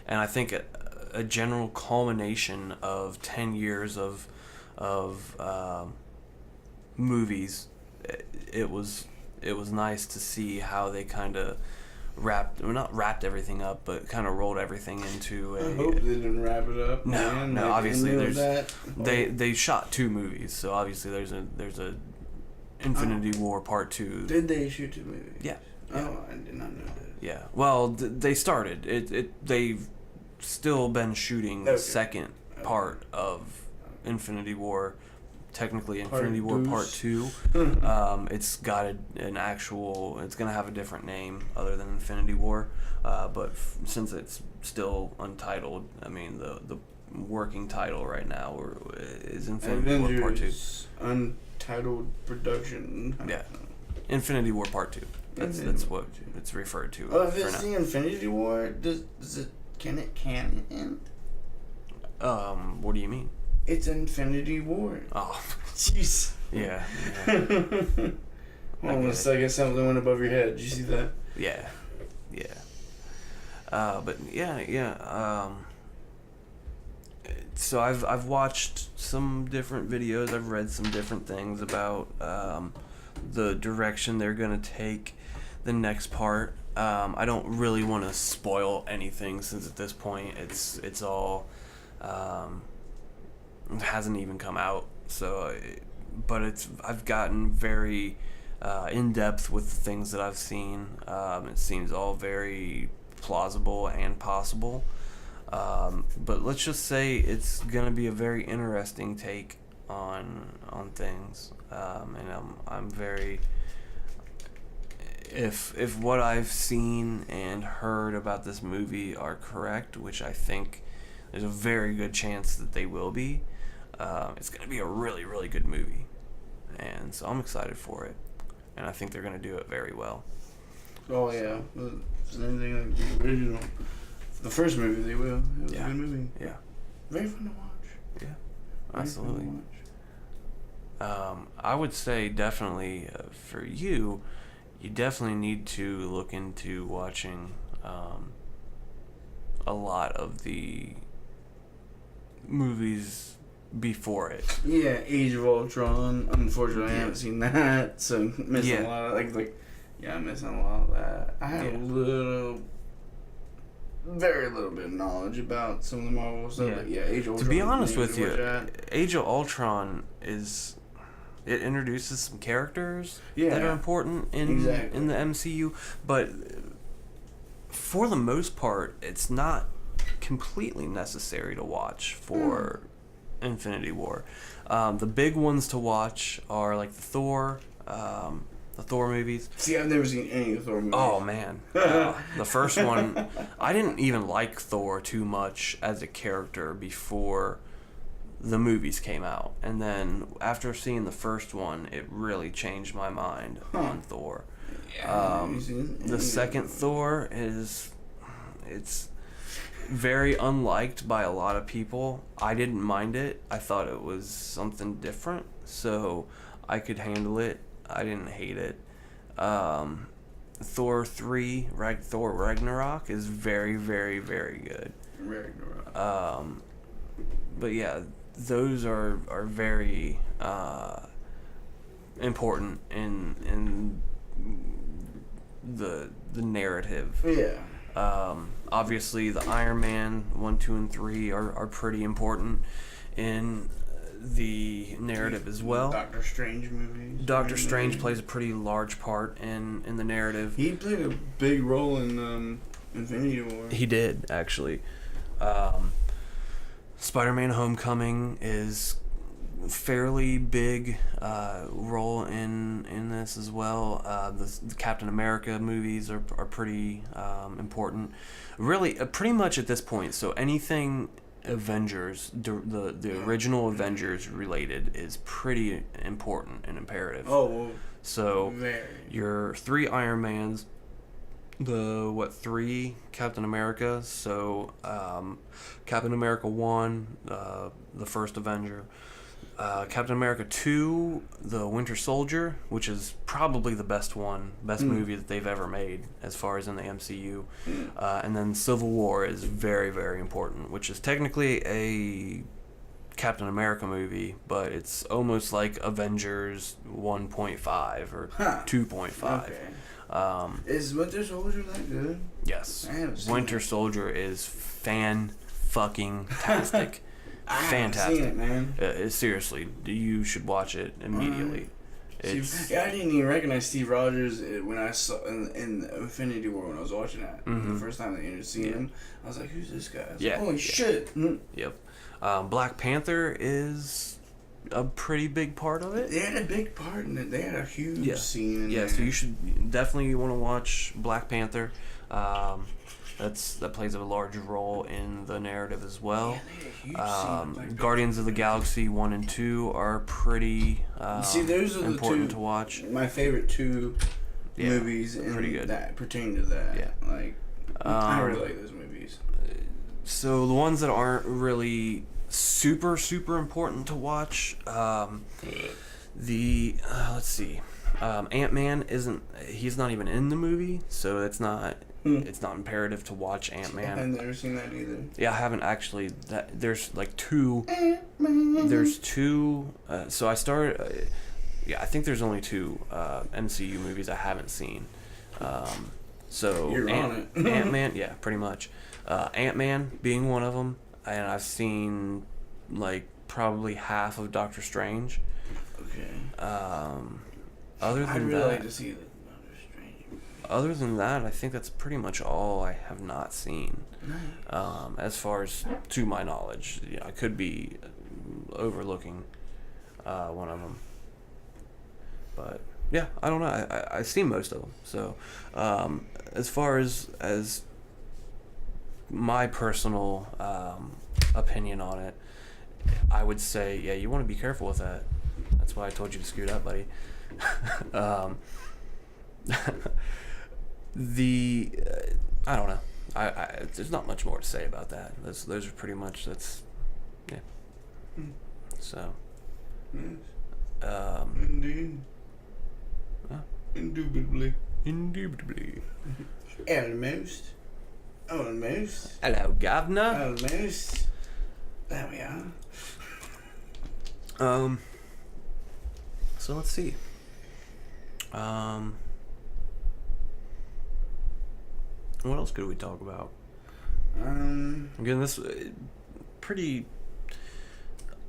I think a general culmination of 10 years of movies. It was nice to see how they kind of not wrapped everything up, but kind of rolled everything into a... I hope they didn't wrap it up. No, obviously they shot 2 movies, so obviously there's a Infinity War Part 2. Did they shoot 2 movies? Yeah. Oh, I did not know that. Yeah. Well, they started. They've still been shooting the second part of Infinity War. Technically, Infinity War Part 2. It's got an actual... It's going to have a different name other than Infinity War. But since it's still untitled, I mean, the working title right now is Infinity War Part 2. Untitled production. Yeah. Infinity War Part 2. That's what it's referred to. Oh, if it's the Infinity War, can it end? What do you mean? It's Infinity War. Oh. Jeez. Yeah. Almost like something went above your head. Did you see that? Yeah. But yeah. So I've watched some different videos. I've read some different things about the direction they're gonna take the next part. I don't really want to spoil anything since at this point it's all it hasn't even come out. So, but I've gotten very in depth with the things that I've seen. It seems all very plausible and possible. But let's just say it's gonna be a very interesting take on things. And I'm very, if what I've seen and heard about this movie are correct, which I think there's a very good chance that they will be, it's going to be a really, really good movie. And so I'm excited for it. And I think they're going to do it very well. Oh, yeah. If it's anything like the original, the first movie, they will. It was a good movie. Yeah. Very fun to watch. Yeah. Absolutely. I would say definitely for you definitely need to look into watching a lot of the movies before it. Yeah, Age of Ultron. Unfortunately, I haven't seen that, so I'm missing a lot of I'm missing a lot of that. I have very little bit of knowledge about some of the Marvel stuff. But Age of Ultron. To be honest with you, Age of Ultron it introduces some characters that are important in the MCU, but for the most part, it's not completely necessary to watch for Infinity War. The big ones to watch are like the Thor movies. See, I've never seen any of the Thor movies. Oh man, the first one, I didn't even like Thor too much as a character before the movies came out, and then after seeing the first one, it really changed my mind on Thor. The second Thor it's very unliked by a lot of people. I didn't mind it. I thought it was something different, so I could handle it. I didn't hate it. Thor 3, Thor Ragnarok is very, very, very good. Ragnarok. But yeah, those are very important in the narrative. Yeah. Obviously, the Iron Man 1, 2, and 3 are pretty important in the narrative as well. Doctor Strange movies. Doctor Strange plays a pretty large part in the narrative. He played a big role in Infinity War. He did, actually. Spider-Man Homecoming is fairly big role in this as well. The Captain America movies are pretty important. Really, pretty much at this point. So anything Avengers, the original Avengers related, is pretty important and imperative. Oh, well, so very. your 3 Iron Mans, the 3 Captain America. So Captain America 1, the first Avenger. Captain America 2, The Winter Soldier, which is probably the best movie that they've ever made as far as in the MCU. And then Civil War is very, very important, which is technically a Captain America movie, but it's almost like Avengers 1.5 or 2.5. Okay. Is Winter Soldier that good? Yes. I haven't seen Winter it. Soldier is fan-fucking-tastic. Fantastic. I haven't seen it, man. Seriously, you should watch it immediately. It's I didn't even recognize Steve Rogers when I saw in Infinity War when I was watching that. The first time that you seen him, I was like, "Who's this guy?" I was like, holy shit! Yep. Black Panther is a pretty big part of it. They had a big part in it. They had a huge scene in Yeah, there. so you should definitely want to watch Black Panther. That plays a large role in the narrative as well. Yeah, they had a huge scene. Guardians of the Galaxy 1 and 2 are pretty See, those are important the two, to watch. My favorite 2 movies pretty good. that pertain to that. Yeah. Like, I really like those movies. So the ones that aren't really super important to watch, let's see, Ant-Man he's not even in the movie, so it's not imperative to watch Ant-Man. I've never seen that either. Yeah, I haven't actually. There's like 2. There's 2. So I started. I think there's only 2 MCU movies I haven't seen. So You're on it. Ant-Man, yeah, pretty much. Ant-Man being one of them, and I've seen like probably half of Doctor Strange. Okay. Other than I'd really that, like to see the Doctor Strange. Other than that, I think that's pretty much all I have not seen. Nice. As far as to my knowledge, I could be overlooking one of them, but yeah, I don't know. I've seen most of them. So as far as my personal opinion on it, I would say, yeah, you want to be careful with that. That's why I told you to scoot up, buddy. I don't know. There's not much more to say about that. Those are pretty much yeah. So. Yes. Indeed. Indubitably. Almost. Hello, governor. Almost. There we are. So let's see. What else could we talk about? Again, this pretty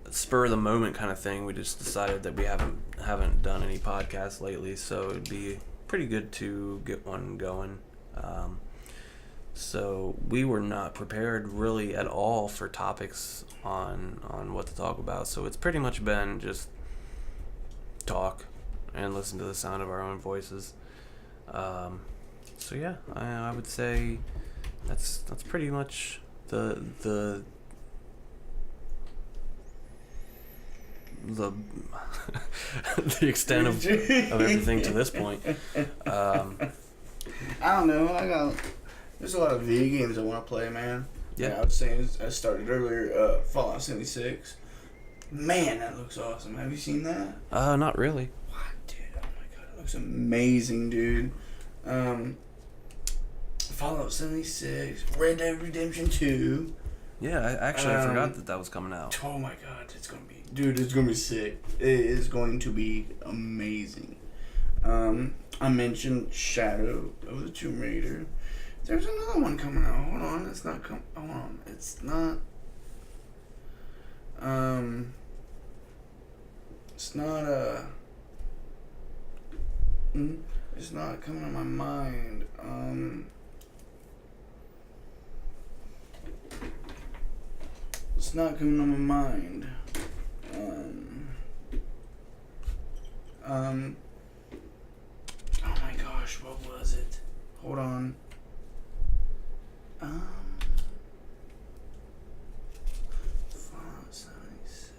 spur of the moment kind of thing. We just decided that we haven't done any podcasts lately, so it'd be pretty good to get one going. So we were not prepared really at all for topics on what to talk about. So it's pretty much been just talk and listen to the sound of our own voices. So yeah, I would say that's pretty much the the extent of everything to this point. I don't know. There's a lot of video games I want to play, man. Yeah. Like I was saying, I started earlier. Fallout 76. Man, that looks awesome. Have you seen that? Not really. What, dude? Oh my god, it looks amazing, dude. Fallout 76, Red Dead Redemption 2. Yeah, I actually forgot that was coming out. Oh my god, it's gonna be, dude, it's gonna be sick. It is going to be amazing. I mentioned Shadow of the Tomb Raider. There's another one coming out. Hold on, it's not hold on, it's not. It's not it's not coming to my mind. It's not coming to my mind. Oh my gosh, what was it? Hold on. Fallout 76.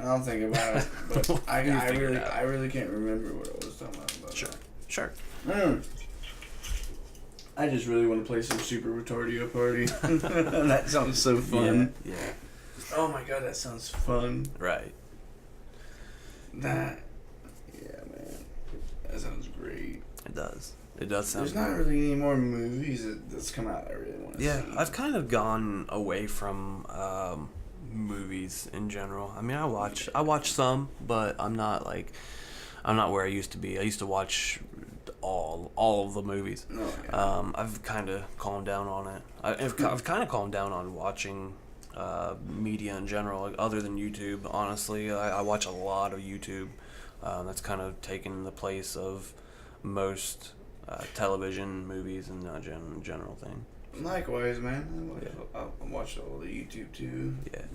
I'll think about it. But I really can't remember what I was talking about. Sure. I just really want to play some Super Retardio Party. That sounds so fun. Yeah. Oh my god, that sounds fun. Right. Yeah, man. That sounds great. It does. It does sound. There's not really any more movies that's come out that I really want to see. Yeah, I've kind of gone away from movies in general. I mean, I watch some, but I'm not where I used to be. I used to watch all of the movies. Oh, yeah. I've kind of calmed down on it. I've kind of calmed down on watching media in general, like, other than YouTube. Honestly, I watch a lot of YouTube. That's kind of taken the place of most television, movies, and general thing. Likewise, man. I watched all the YouTube too. Yeah.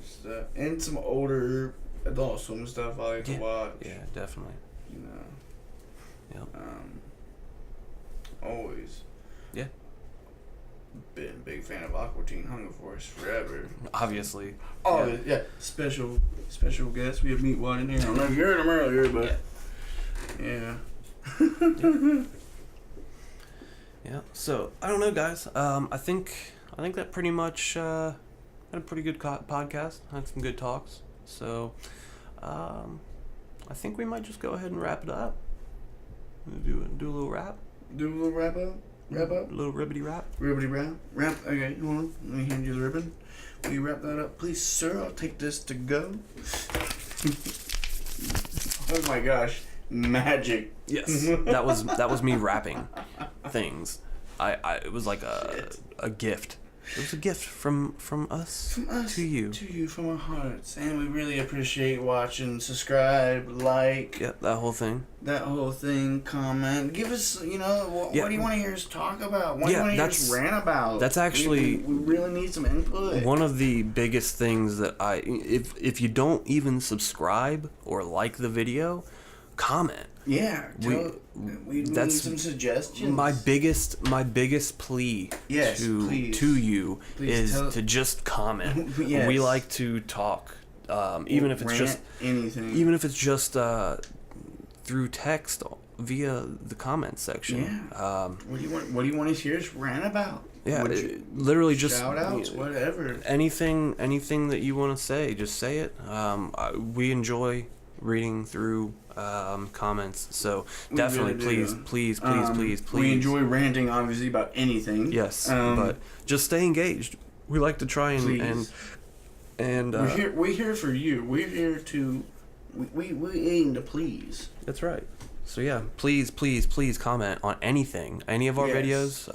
And some older Adult Swim stuff I like to watch. Yeah, definitely. You know. Yep. Always. Yeah. Been a big fan of Aqua Teen Hunger Force forever. Obviously. Oh yeah. Special guest. We have Meatwad in here. I don't know if you heard him earlier, but yeah. Yeah. So I don't know, guys. I think that pretty much had a pretty good podcast. Had some good talks. So I think we might just go ahead and wrap it up. Do a little wrap. Do a little wrap up. A little ribbity wrap. Ribbity wrap. Wrap. Okay, hold on. Let me hand you the ribbon. Will you wrap that up, please, sir? I'll take this to go. Oh my gosh, magic. Yes, that was me wrapping things. It was like a gift. It was a gift from us to you. To you, from our hearts. And we really appreciate watching, subscribe, like. Yeah, that whole thing. Comment. Give us, what do you want to hear us talk about? What do you want to hear us rant about? That's actually... We really need some input. One of the biggest things that if you don't even subscribe or like the video, comment. Yeah, we need some suggestions. My biggest plea to you is to just comment. Yes. We like to talk, even if it's just anything. Even if it's just through text via the comments section. Yeah. What do you want to hear us rant about? Yeah, literally just shout outs, whatever. Anything that you want to say, just say it. We enjoy reading through comments, so definitely please. We enjoy ranting, obviously, about anything. Yes, but just stay engaged. We like to try and we're here for you. We're here to we aim to please. That's right. So yeah, please comment on any of our videos.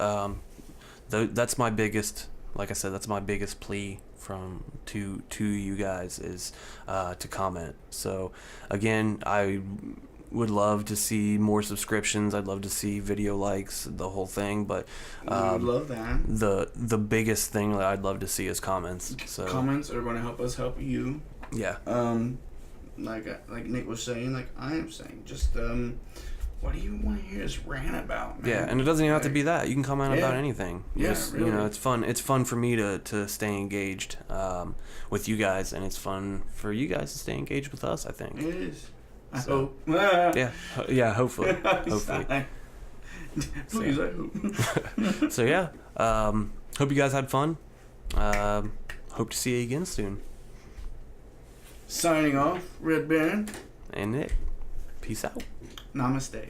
That's my biggest, like I said, that's my biggest plea to you guys is to comment. So again, I would love to see more subscriptions. I'd love to see video likes, the whole thing. But we would love that. The biggest thing that I'd love to see is comments. So comments are going to help us help you. Yeah. Like Nick was saying, like I am saying, just what do you want to hear us rant about, man? Yeah, and it doesn't even have to be that. You can comment about anything. Yeah, just, really. It's fun. It's fun for me to stay engaged with you guys, and it's fun for you guys to stay engaged with us, I think. It is. I hope. Yeah, hopefully. Please, I hope. So yeah, hope you guys had fun. Hope to see you again soon. Signing off, Red Baron. And Nick. Peace out. Namaste.